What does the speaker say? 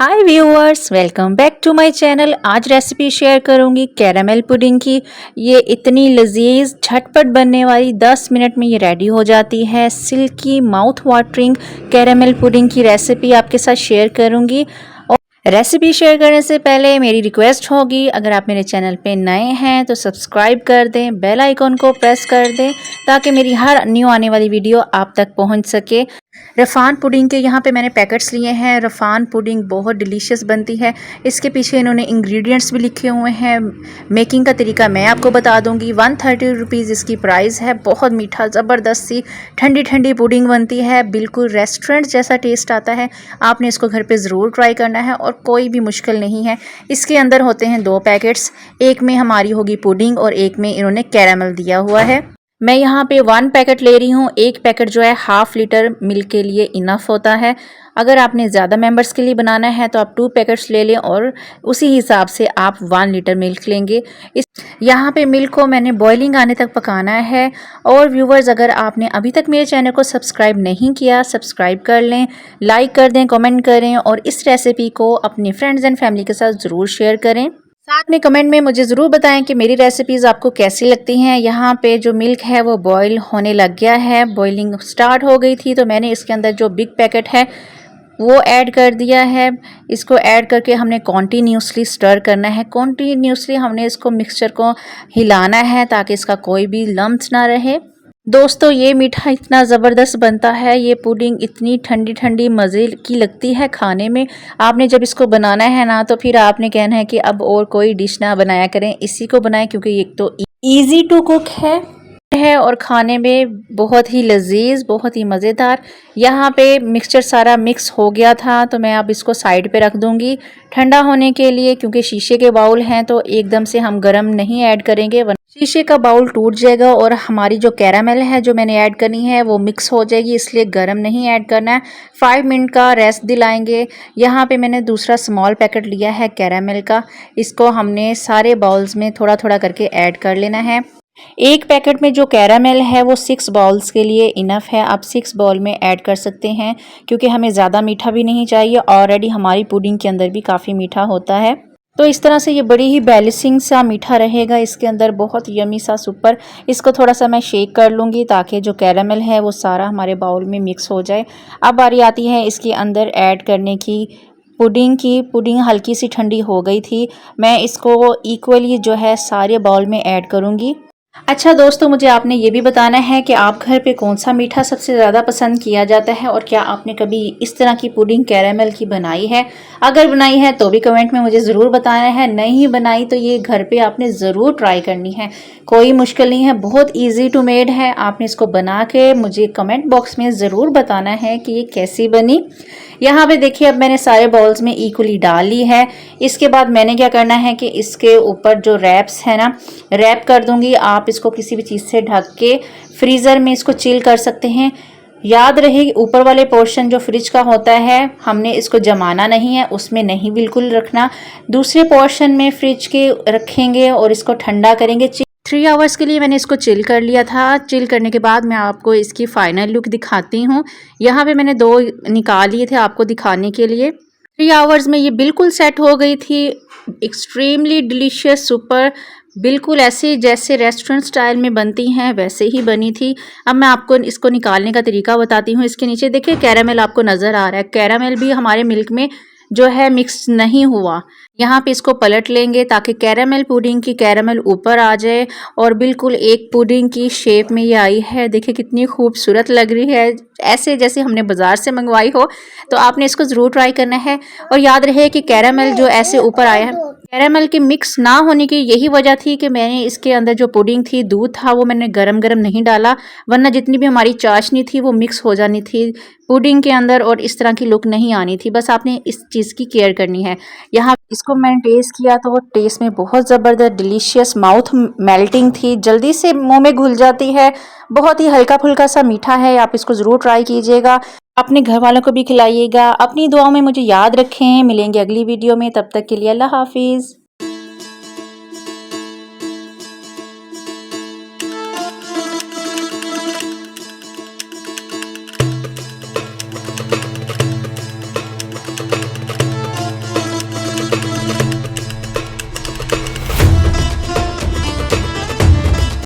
Hi viewers, welcome back to my channel. आज recipe share करूंगी caramel pudding की। ये इतनी लजीज झटपट बनने वाली 10 मिनट में ये रेडी हो जाती है। Silky mouth watering caramel pudding की रेसिपी आपके साथ शेयर करूंगी। रेसिपी शेयर करने से पहले मेरी रिक्वेस्ट होगी, अगर आप मेरे चैनल पे नए हैं तो सब्सक्राइब कर दें, बेल आइकॉन को प्रेस कर दें ताकि मेरी हर न्यू आने वाली वीडियो आप तक पहुंच सके। रफ़ान पुडिंग के यहाँ पे मैंने पैकेट्स लिए हैं। रफ़ान पुडिंग बहुत डिलीशियस बनती है। इसके पीछे इन्होंने इंग्रेडिएंट्स भी लिखे हुए हैं। मेकिंग का तरीका मैं आपको बता दूंगी। 130 रुपीज़ इसकी प्राइस है। बहुत मीठा ज़बरदस्त सी ठंडी ठंडी पुडिंग बनती है, बिल्कुल रेस्टोरेंट जैसा टेस्ट आता है। आपने इसको घर पे ज़रूर ट्राई करना है और कोई भी मुश्किल नहीं है। इसके अंदर होते हैं 2 पैकेट्स, एक में हमारी होगी पुडिंग और एक में इन्होंने कैरामल दिया हुआ है। मैं यहाँ पे 1 पैकेट ले रही हूँ। एक पैकेट जो है 1/2 लीटर मिल्क के लिए इनफ होता है। अगर आपने ज़्यादा मेंबर्स के लिए बनाना है तो आप 2 पैकेट्स ले लें और उसी हिसाब से आप 1 लीटर मिल्क लेंगे। इस यहाँ पे मिल्क को मैंने बॉइलिंग आने तक पकाना है। और व्यूवर्स, अगर आपने अभी तक मेरे चैनल को सब्सक्राइब नहीं किया, सब्सक्राइब कर लें, लाइक कर दें, कमेंट करें और इस रेसिपी को अपने फ्रेंड्स एंड फैमिली के साथ ज़रूर शेयर करें। साथ में कमेंट में मुझे ज़रूर बताएं कि मेरी रेसिपीज़ आपको कैसी लगती हैं। यहाँ पे जो मिल्क है वो बॉईल होने लग गया है, बॉइलिंग स्टार्ट हो गई थी, तो मैंने इसके अंदर जो बिग पैकेट है वो ऐड कर दिया है। इसको ऐड करके हमने कॉन्टीन्यूसली स्टर करना है। कॉन्टीन्यूसली हमने इसको मिक्सचर को हिलाना है ताकि इसका कोई भी लम्स ना रहे। दोस्तों, ये मीठा इतना ज़बरदस्त बनता है, ये पुडिंग इतनी ठंडी ठंडी मज़े की लगती है खाने में। आपने जब इसको बनाना है ना तो फिर आपने कहना है कि अब और कोई डिश ना बनाया करें, इसी को बनाएं क्योंकि एक तो ईजी टू कुक है और खाने में बहुत ही लजीज, बहुत ही मज़ेदार। यहाँ पे मिक्सचर सारा मिक्स हो गया था तो मैं अब इसको साइड पे रख दूँगी ठंडा होने के लिए, क्योंकि शीशे के बाउल हैं तो एकदम से हम गरम नहीं ऐड करेंगे वरना शीशे का बाउल टूट जाएगा और हमारी जो कैरामल है जो मैंने ऐड करनी है वो मिक्स हो जाएगी, इसलिए गरम नहीं ऐड करना है। 5 मिनट का रेस्ट दिलाएंगे। यहाँ पे मैंने दूसरा स्मॉल पैकेट लिया है कैरामल का। इसको हमने सारे बाउल्स में थोड़ा थोड़ा करके ऐड कर लेना है। एक पैकेट में जो कैरामल है वो 6 बाउल्स के लिए इनफ है। आप 6 बाउल में ऐड कर सकते हैं क्योंकि हमें ज़्यादा मीठा भी नहीं चाहिए। ऑलरेडी हमारी पुडिंग के अंदर भी काफ़ी मीठा होता है, तो इस तरह से ये बड़ी ही बैलेंसिंग सा मीठा रहेगा इसके अंदर, बहुत यमी सा सुपर। इसको थोड़ा सा मैं शेक कर लूँगी ताकि जो कैरामल है वो सारा हमारे बाउल में मिक्स हो जाए। अब बारी आती है इसके अंदर ऐड करने की पुडिंग की। पुडिंग हल्की सी ठंडी हो गई थी। मैं इसको इक्वली जो है सारे बाउल में ऐड करूँगी। अच्छा दोस्तों, मुझे आपने ये भी बताना है कि आप घर पे कौन सा मीठा सबसे ज़्यादा पसंद किया जाता है और क्या आपने कभी इस तरह की पुडिंग कैरामल की बनाई है। अगर बनाई है तो भी कमेंट में मुझे ज़रूर बताना है, नहीं बनाई तो ये घर पे आपने ज़रूर ट्राई करनी है। कोई मुश्किल नहीं है, बहुत ईजी टू मेड है। आपने इसको बना के मुझे कमेंट बॉक्स में ज़रूर बताना है कि ये कैसी बनी। यहाँ पे देखिए, अब मैंने सारे बाउल्स में इक्वली डाल ली है। इसके बाद मैंने क्या करना है कि इसके ऊपर जो रैप्स है ना, रैप कर दूंगी। आप इसको किसी भी चीज़ से ढक के फ्रीज़र में इसको चिल कर सकते हैं। याद रहे, ऊपर वाले पोर्शन जो फ्रिज का होता है हमने इसको जमाना नहीं है, उसमें नहीं बिल्कुल रखना। दूसरे पोर्शन में फ्रिज के रखेंगे और इसको ठंडा करेंगे। 3 आवर्स के लिए मैंने इसको चिल कर लिया था। चिल करने के बाद मैं आपको इसकी फाइनल लुक दिखाती हूँ। यहाँ पे मैंने 2 निकाल लिए थे आपको दिखाने के लिए। 3 आवर्स में ये बिल्कुल सेट हो गई थी। एक्सट्रीमली डिलीशियस, सुपर, बिल्कुल ऐसे जैसे रेस्टोरेंट स्टाइल में बनती हैं वैसे ही बनी थी। अब मैं आपको इसको निकालने का तरीका बताती हूँ। इसके नीचे देखिए कैरामल आपको नज़र आ रहा है। कैरामल भी हमारे मिल्क में जो है मिक्स नहीं हुआ। यहाँ पे इसको पलट लेंगे ताकि कैरामल पुडिंग की कैरामल ऊपर आ जाए और बिल्कुल एक पुडिंग की शेप में ये आई है। देखिए कितनी खूबसूरत लग रही है, ऐसे जैसे हमने बाज़ार से मंगवाई हो। तो आपने इसको ज़रूर ट्राई करना है। और याद रहे कि कैरामल जो ऐसे ऊपर आया है, कैरामल के मिक्स ना होने की यही वजह थी कि मैंने इसके अंदर जो पुडिंग थी, दूध था, वो मैंने गरम गरम नहीं डाला, वरना जितनी भी हमारी चाशनी थी वो मिक्स हो जानी थी पुडिंग के अंदर और इस तरह की लुक नहीं आनी थी। बस आपने इस चीज़ की केयर करनी है। यहाँ इसको मैंने टेस्ट किया तो वो टेस्ट में बहुत ज़बरदस्त डिलीशियस, माउथ मेल्टिंग थी, जल्दी से मुंह में घुल जाती है। बहुत ही हल्का फुल्का सा मीठा है। आप इसको ज़रूर ट्राई कीजिएगा, अपने घर वालों को भी खिलाइएगा। अपनी दुआओं में मुझे याद रखें। मिलेंगे अगली वीडियो में, तब तक के लिए अल्लाह हाफिज़।